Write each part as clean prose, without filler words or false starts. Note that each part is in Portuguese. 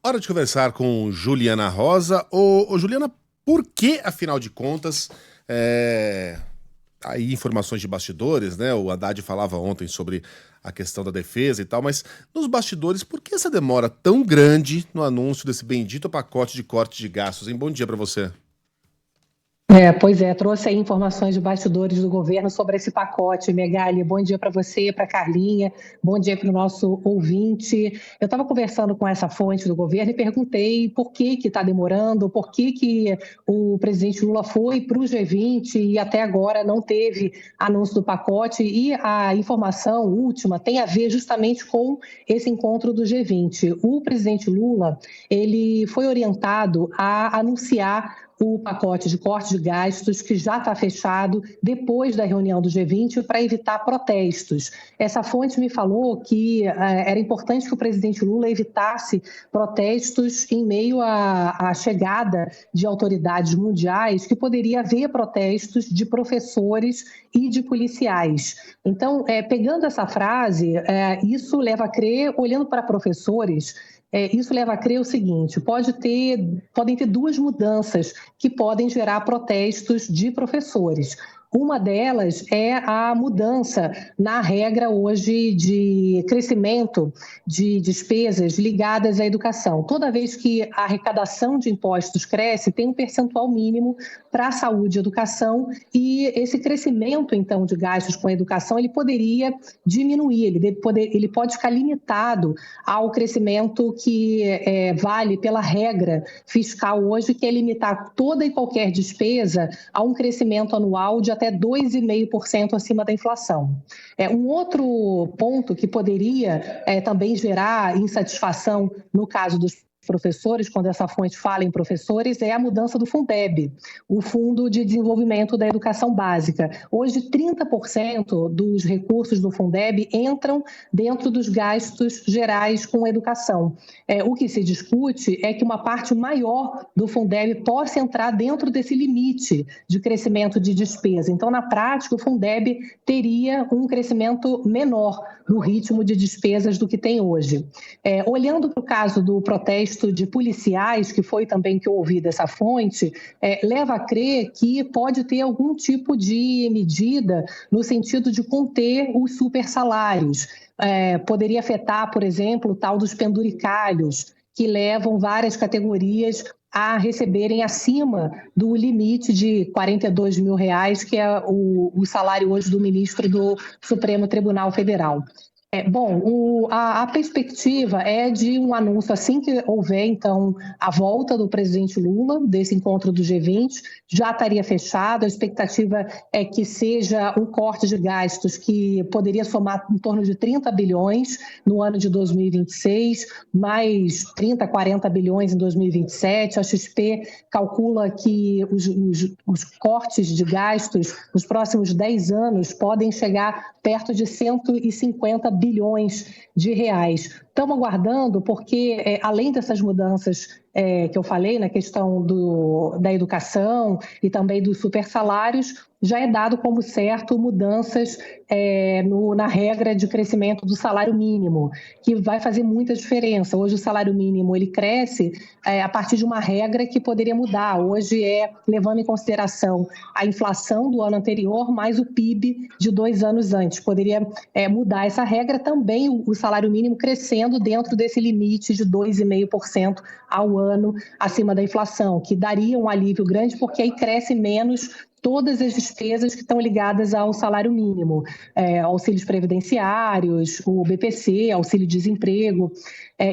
Hora de conversar com Juliana Rosa. Juliana, por que, afinal de contas, aí informações de bastidores, né? O Haddad falava ontem sobre a questão da defesa e tal, mas nos bastidores, por que essa demora tão grande no anúncio desse bendito pacote de corte de gastos, hein? Bom dia para você. Pois é, trouxe aí informações de bastidores do governo sobre esse pacote, Megali. Bom dia para você, para Carlinha, bom dia para o nosso ouvinte. Eu estava conversando com essa fonte do governo e perguntei por que está demorando, por que o presidente Lula foi para o G20 e até agora não teve anúncio do pacote, e a informação última tem a ver justamente com esse encontro do G20. O presidente Lula, ele foi orientado a anunciar o pacote de corte de gastos que já está fechado depois da reunião do G20 para evitar protestos. Essa fonte me falou que era importante que o presidente Lula evitasse protestos em meio à chegada de autoridades mundiais, que poderia haver protestos de professores e de policiais. Então, pegando essa frase, isso leva a crer, olhando para professores, isso leva a crer o seguinte: podem ter duas mudanças que podem gerar protestos de professores. Uma delas é a mudança na regra hoje de crescimento de despesas ligadas à educação. Toda vez que a arrecadação de impostos cresce, tem um percentual mínimo para a saúde e educação, e esse crescimento, então, de gastos com a educação, ele poderia diminuir, ele pode ficar limitado ao crescimento que vale pela regra fiscal hoje, que é limitar toda e qualquer despesa a um crescimento anual de até 2,5% acima da inflação. Um outro ponto que poderia também gerar insatisfação no caso dos professores, quando essa fonte fala em professores, é a mudança do Fundeb, o Fundo de Desenvolvimento da Educação Básica. Hoje, 30% dos recursos do Fundeb entram dentro dos gastos gerais com educação. O que se discute é que uma parte maior do Fundeb possa entrar dentro desse limite de crescimento de despesa. Então, na prática, o Fundeb teria um crescimento menor no ritmo de despesas do que tem hoje. Olhando para o caso do protesto de policiais, que foi também que eu ouvi dessa fonte, leva a crer que pode ter algum tipo de medida no sentido de conter os supersalários. Poderia afetar, por exemplo, o tal dos penduricalhos, que levam várias categorias a receberem acima do limite de R$ 42 mil, que é o salário hoje do ministro do Supremo Tribunal Federal. A perspectiva é de um anúncio assim que houver, então, a volta do presidente Lula, desse encontro do G20, já estaria fechado. A expectativa é que seja um corte de gastos que poderia somar em torno de 30 bilhões no ano de 2026, mais 30, 40 bilhões em 2027. A XP calcula que os cortes de gastos nos próximos 10 anos podem chegar perto de 150 bilhões de reais. Estamos aguardando porque, além dessas mudanças que eu falei na questão da educação e também dos supersalários, já é dado como certo mudanças na regra de crescimento do salário mínimo, que vai fazer muita diferença. Hoje o salário mínimo ele cresce a partir de uma regra que poderia mudar. Hoje levando em consideração a inflação do ano anterior mais o PIB de 2 anos antes. Poderia mudar essa regra também, o salário mínimo crescendo dentro desse limite de 2,5% ao ano acima da inflação, que daria um alívio grande, porque aí cresce menos todas as despesas que estão ligadas ao salário mínimo, auxílios previdenciários, o BPC, auxílio-desemprego.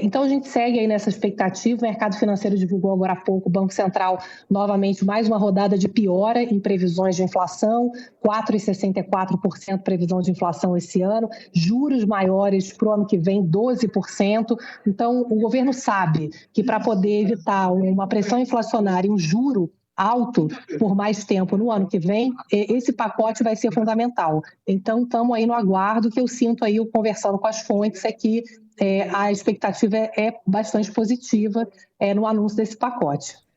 Então, a gente segue aí nessa expectativa. O mercado financeiro divulgou agora há pouco, o Banco Central, novamente, mais uma rodada de piora em previsões de inflação, 4,64% previsão de inflação esse ano, juros maiores para o ano que vem, 12%. Então, o governo sabe que para poder evitar uma pressão inflacionária e um juro alto por mais tempo no ano que vem, esse pacote vai ser fundamental. Então, estamos aí no aguardo. Que eu sinto aí, conversando com as fontes, é que a expectativa é bastante positiva no anúncio desse pacote.